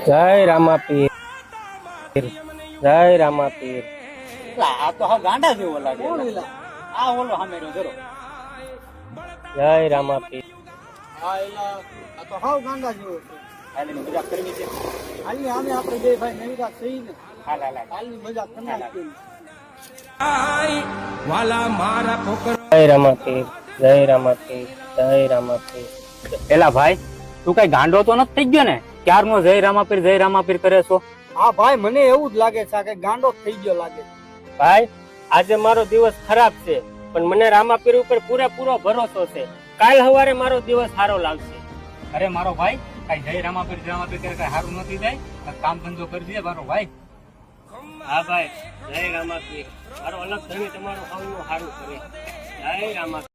જય રામાપીર, જય રામાપીર. આ તો હા ગાંડા જેવો લાગે. આ ઓલો હામેરો જરો. જય રામાપીર. હા એલા આ તો હાવ ગાંડા જેવો છે. હાલની મજાક કરવી છે. હાલની આમે આપણે બે ભાઈ નવી રાત થઈ ને. હાલ હાલની મજાક કરી નાખી. જય રામાપીર, જય રામાપીર, જય રામાપીર. એલા ભાઈ તું કઈ ગાંડો તો નથી થઈ ગયો ને? ક્યારનો જય રામાપીર કરે છો? હા ભાઈ મને એવું જ લાગે છે કે ગાંડો થઈ ગયો લાગે. ભાઈ આજે મારો દિવસ ખરાબ છે, પણ મને રામાપીર ઉપર પૂરેપૂરો ભરોસો છે. કાલ સવારે મારો દિવસ સારો લાગશે. અરે મારો ભાઈ કઈ જય રામાપીર કરે કઈ સારું નથી જાય. કામ ધંધો કરી દે મારો ભાઈ. હા ભાઈ, જય રામાપીર. મારો અલગ ધણી તમારું સૌનું સારું કરે. જય રામાપીર.